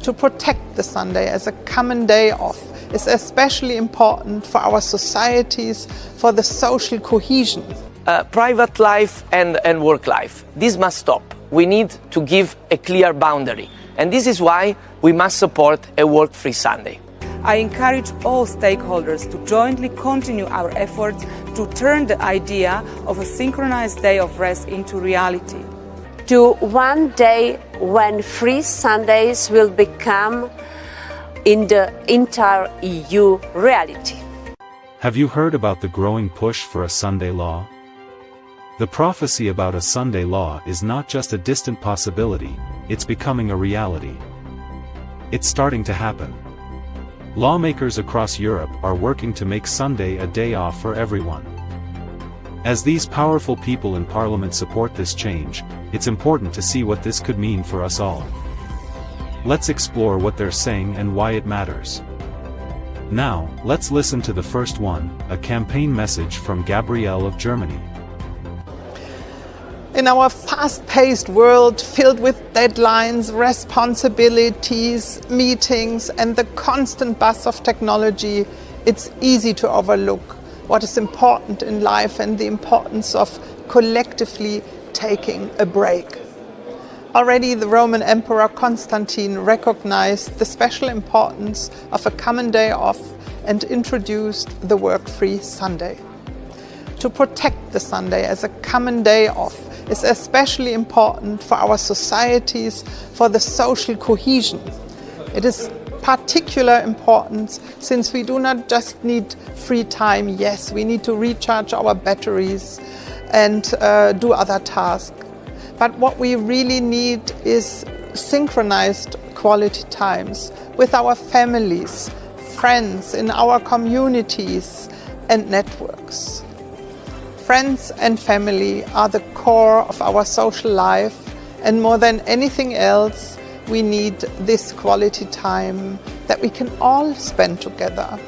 To protect the Sunday as a common day off is especially important for our societies, for the social cohesion. Private life and work life. This must stop. We need to give a clear boundary. And this is why we must support a work-free Sunday. I encourage all stakeholders to jointly continue our efforts to turn the idea of a synchronized day of rest into reality. To one day when free Sundays will become in the entire EU reality. Have you heard about the growing push for a Sunday law? The prophecy about a Sunday law is not just a distant possibility, it's becoming a reality. It's starting to happen. Lawmakers across Europe are working to make Sunday a day off for everyone. As these powerful people in Parliament support this change, it's important to see what this could mean for us all. Let's explore what they're saying and why it matters. Now, let's listen to the first one, a campaign message from Gabrielle of Germany. In our fast-paced world filled with deadlines, responsibilities, meetings, and the constant buzz of technology, it's easy to overlook what is important in life and the importance of collectively taking a break. Already the Roman Emperor Constantine recognized the special importance of a common day off and introduced the work-free Sunday. To protect the Sunday as a common day off is especially important for our societies, for the social cohesion. It is particular importance since we do not just need free time. Yes, we need to recharge our batteries and do other tasks. But what we really need is synchronized quality times with our families, friends, in our communities and networks. Friends and family are the core of our social life, and more than anything else, we need this quality time that we can all spend together.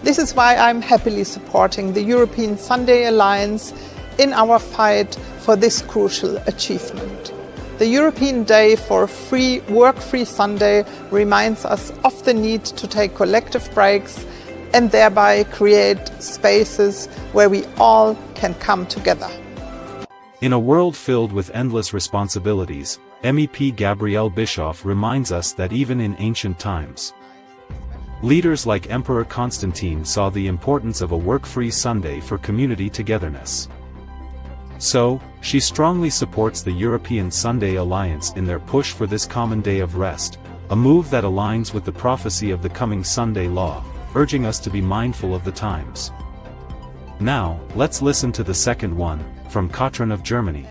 This is why I'm happily supporting the European Sunday Alliance in our fight for this crucial achievement. The European Day for Free Work-Free Sunday reminds us of the need to take collective breaks and thereby create spaces where we all can come together. In a world filled with endless responsibilities, MEP Gabrielle Bischoff reminds us that even in ancient times, leaders like Emperor Constantine saw the importance of a work-free Sunday for community togetherness. So, she strongly supports the European Sunday Alliance in their push for this common day of rest, a move that aligns with the prophecy of the coming Sunday law, urging us to be mindful of the times. Now, let's listen to the second one, from Katrin of Germany.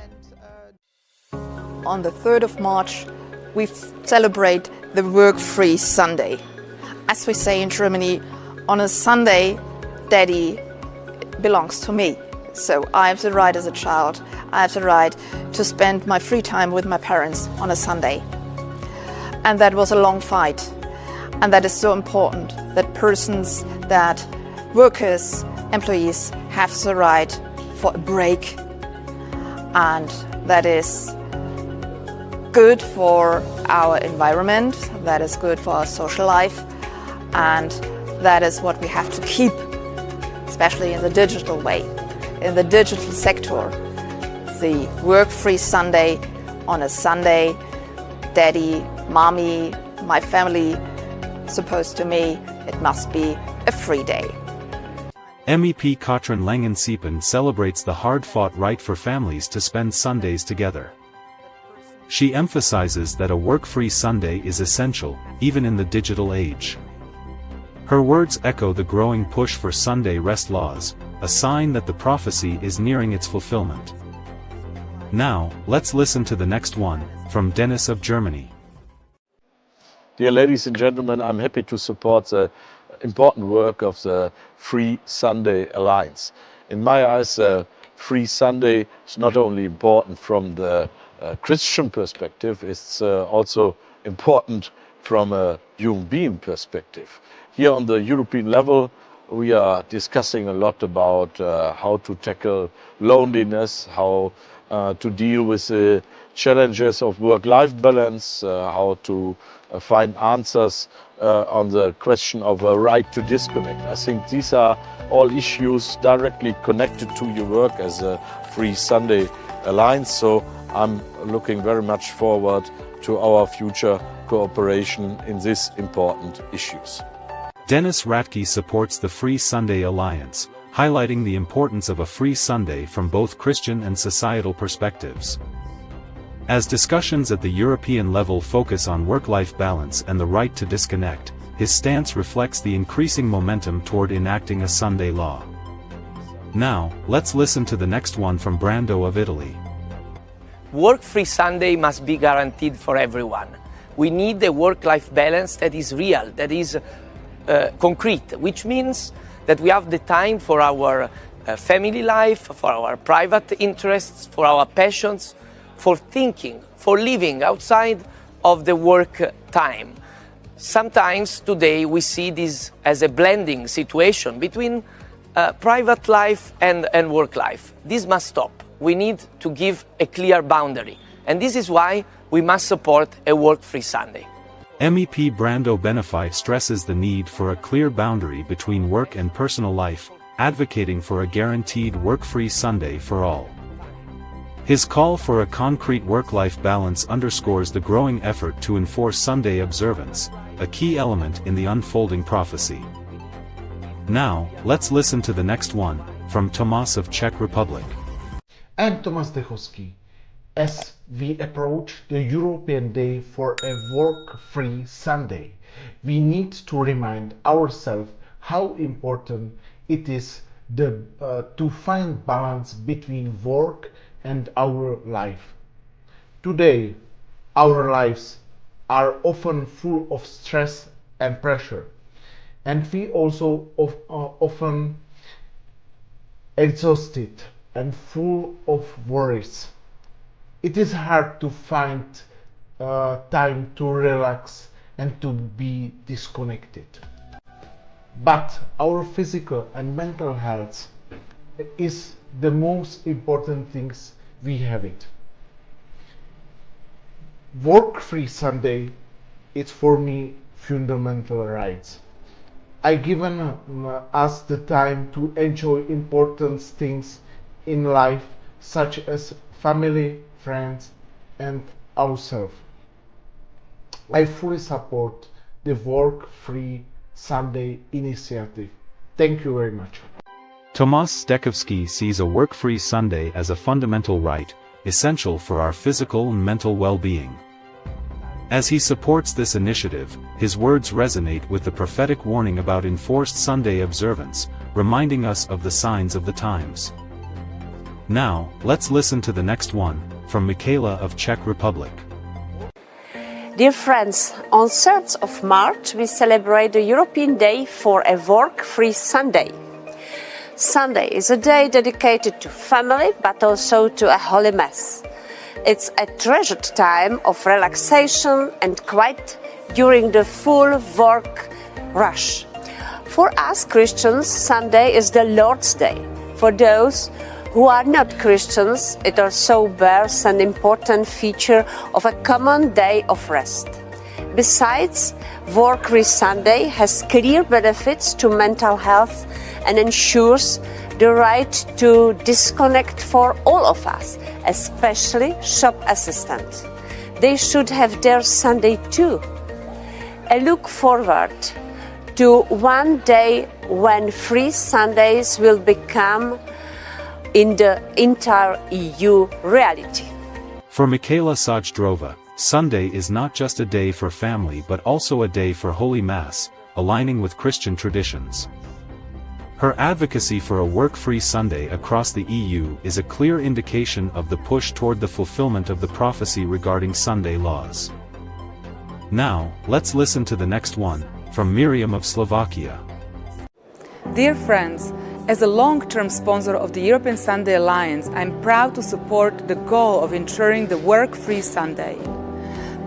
On the 3rd of March, we celebrate the Work-Free Sunday. As we say in Germany, on a Sunday, Daddy belongs to me. So I have the right as a child, I have the right to spend my free time with my parents on a Sunday. And that was a long fight. And that is so important, that persons, that workers, employees have the right for a break. And that is good for our environment, that is good for our social life, and that is what we have to keep, especially in the digital way, in the digital sector. The work-free Sunday on a Sunday, Daddy, Mommy, my family, supposed to me, it must be a free day. MEP Katrin Langen-Siepen celebrates the hard-fought right for families to spend Sundays together. She emphasizes that a work-free Sunday is essential, even in the digital age. Her words echo the growing push for Sunday rest laws, a sign that the prophecy is nearing its fulfillment. Now, let's listen to the next one, from Dennis of Germany. Dear ladies and gentlemen, I'm happy to support the important work of the Free Sunday Alliance. In my eyes, Free Sunday is not only important from the Christian perspective, it's also important from a human being perspective. Here on the European level, we are discussing a lot about how to tackle loneliness, how to deal with the challenges of work-life balance, how to find answers on the question of a right to disconnect. I think these are all issues directly connected to your work as a Free Sunday Alliance. So I'm looking very much forward to our future cooperation in these important issues. Dennis Ratke supports the Free Sunday Alliance, highlighting the importance of a free Sunday from both Christian and societal perspectives. As discussions at the European level focus on work-life balance and the right to disconnect, his stance reflects the increasing momentum toward enacting a Sunday law. Now, let's listen to the next one from Brando of Italy. Work-free Sunday must be guaranteed for everyone. We need a work-life balance that is real, that is concrete, which means that we have the time for our family life, for our private interests, for our passions, for thinking, for living outside of the work time. Sometimes today we see this as a blending situation between private life and work life. This must stop. We need to give a clear boundary. And this is why we must support a work-free Sunday. MEP Brando Benefit stresses the need for a clear boundary between work and personal life, advocating for a guaranteed work-free Sunday for all. His call for a concrete work-life balance underscores the growing effort to enforce Sunday observance, a key element in the unfolding prophecy. Now, let's listen to the next one, from Tomas of Czech Republic. I'm Tomas Dechowski. As we approach the European Day for a work-free Sunday, we need to remind ourselves how important it is to find balance between work and our life. Today, our lives are often full of stress and pressure, and we also often exhausted and full of worries. It is hard to find time to relax and to be disconnected. But our physical and mental health is the most important things we have it. Work-free Sunday is for me fundamental rights. I given us the time to enjoy important things in life, such as family, friends, and ourselves. I fully support the Work-Free Sunday initiative. Thank you very much. Tomas Dechowski sees a work-free Sunday as a fundamental right, essential for our physical and mental well-being. As he supports this initiative, his words resonate with the prophetic warning about enforced Sunday observance, reminding us of the signs of the times. Now, let's listen to the next one, from Michaela of Czech Republic. Dear friends, on 3rd of March we celebrate the European Day for a work-free Sunday. Sunday is a day dedicated to family, but also to a holy mass. It's a treasured time of relaxation and quiet during the full work rush. For us Christians, Sunday is the Lord's Day. For those who are not Christians, it also bears an important feature of a common day of rest. Besides, work-free Sunday has clear benefits to mental health and ensures the right to disconnect for all of us, especially shop assistants. They should have their Sunday too. I look forward to one day when free Sundays will become in the entire EU reality. For Michaela Sajdrova, Sunday is not just a day for family but also a day for Holy Mass, aligning with Christian traditions. Her advocacy for a work-free Sunday across the EU is a clear indication of the push toward the fulfillment of the prophecy regarding Sunday laws. Now, let's listen to the next one, from Miriam of Slovakia. Dear friends, as a long-term sponsor of the European Sunday Alliance, I'm proud to support the goal of ensuring the work-free Sunday.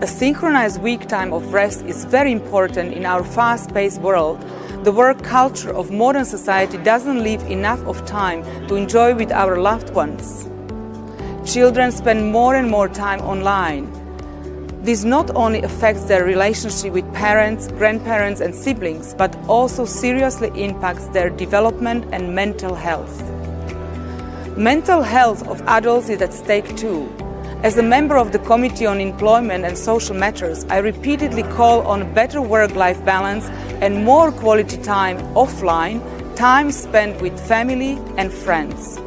A synchronized week time of rest is very important in our fast-paced world. The work culture of modern society doesn't leave enough of time to enjoy with our loved ones. children spend more and more time online. This not only affects their relationship with parents, grandparents and siblings, but also seriously impacts their development and mental health. Mental health of adults is at stake too. As a member of the Committee on Employment and Social Matters, I repeatedly call on better work-life balance and more quality time offline, time spent with family and friends.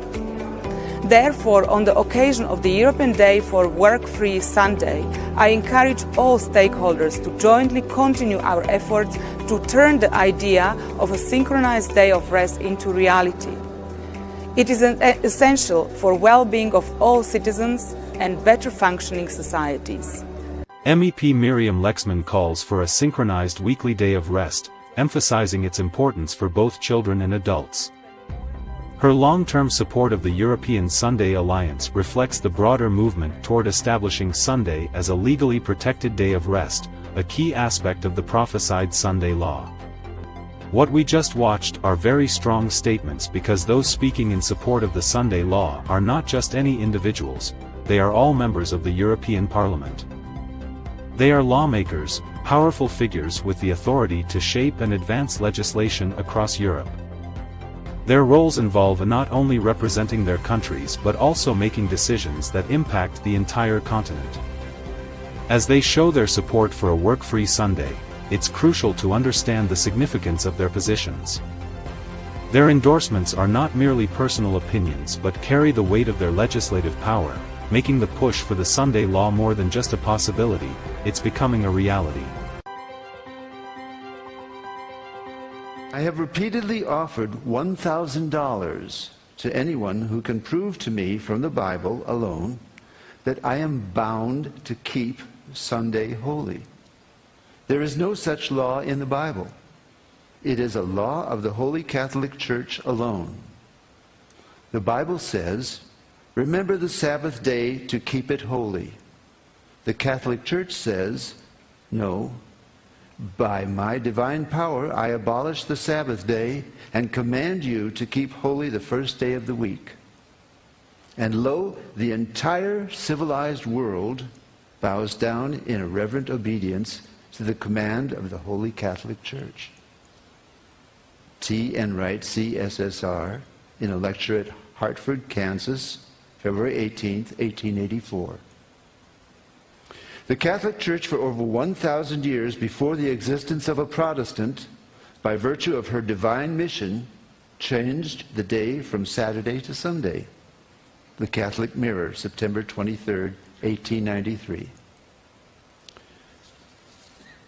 Therefore, on the occasion of the European Day for Work-Free Sunday, I encourage all stakeholders to jointly continue our efforts to turn the idea of a synchronized day of rest into reality. It is essential for well-being of all citizens and better functioning societies. MEP Miriam Lexman calls for a synchronized weekly day of rest, emphasizing its importance for both children and adults. Her long-term support of the European Sunday Alliance reflects the broader movement toward establishing Sunday as a legally protected day of rest, a key aspect of the prophesied Sunday law. What we just watched are very strong statements because those speaking in support of the Sunday law are not just any individuals, they are all members of the European Parliament. They are lawmakers, powerful figures with the authority to shape and advance legislation across Europe. Their roles involve not only representing their countries but also making decisions that impact the entire continent. As they show their support for a work-free Sunday, it's crucial to understand the significance of their positions. Their endorsements are not merely personal opinions but carry the weight of their legislative power, making the push for the Sunday law more than just a possibility, it's becoming a reality. I have repeatedly offered $1,000 to anyone who can prove to me from the Bible alone that I am bound to keep Sunday holy. There is no such law in the Bible. It is a law of the Holy Catholic Church alone. The Bible says, "Remember the Sabbath day to keep it holy." The Catholic Church says, "No. By my divine power I abolish the Sabbath day and command you to keep holy the first day of the week." And lo, the entire civilized world bows down in a reverent obedience to the command of the Holy Catholic Church. T. Enright, CSSR, in a lecture at Hartford, Kansas, February 18, 1884. The Catholic Church for over 1,000 years before the existence of a Protestant, by virtue of her divine mission, changed the day from Saturday to Sunday. The Catholic Mirror, September 23, 1893.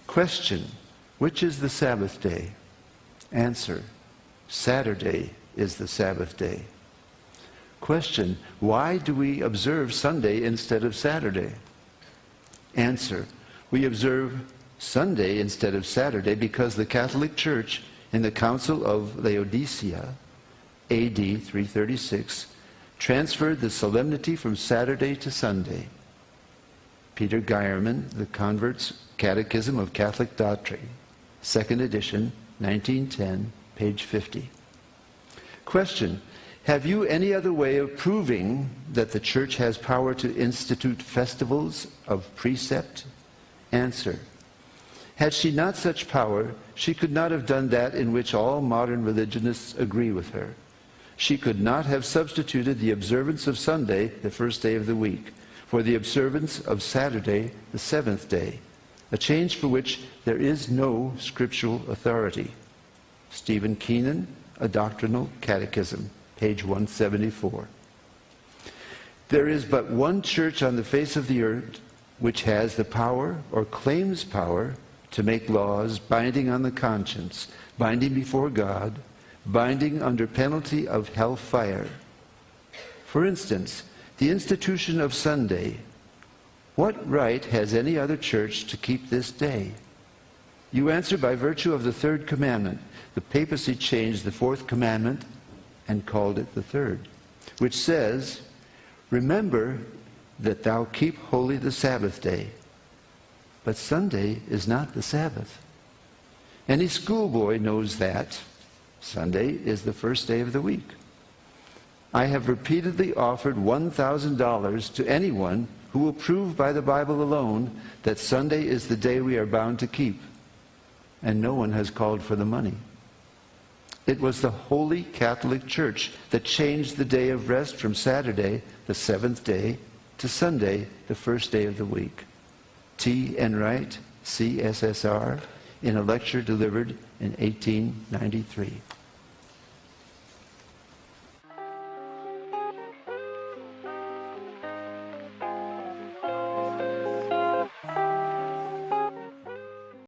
Question: which is the Sabbath day? Answer: Saturday is the Sabbath day. Question: why do we observe Sunday instead of Saturday? Answer: we observe Sunday instead of Saturday because the Catholic Church in the Council of Laodicea, AD 336, transferred the solemnity from Saturday to Sunday. Peter Geierman, The Convert's Catechism of Catholic Doctrine, 2nd edition, 1910, page 50. Question: have you any other way of proving that the Church has power to institute festivals of precept? Answer: had she not such power, she could not have done that in which all modern religionists agree with her. She could not have substituted the observance of Sunday, the first day of the week, for the observance of Saturday, the seventh day, a change for which there is no scriptural authority. Stephen Keenan, A Doctrinal Catechism, page 174. There is but one church on the face of the earth which has the power, or claims power, to make laws binding on the conscience, binding before God, binding under penalty of hellfire. For instance, the institution of Sunday. What right has any other church to keep this day? You answer by virtue of the third commandment. The papacy changed the fourth commandment and called it the third, which says, "Remember that thou keep holy the Sabbath day." But Sunday is not the Sabbath. Any schoolboy knows that Sunday is the first day of the week. I have repeatedly offered $1,000 to anyone who will prove by the Bible alone that Sunday is the day we are bound to keep, and no one has called for the money. It was the Holy Catholic Church that changed the day of rest from Saturday, the seventh day, to Sunday, the first day of the week. T. Enright, CSSR, in a lecture delivered in 1893.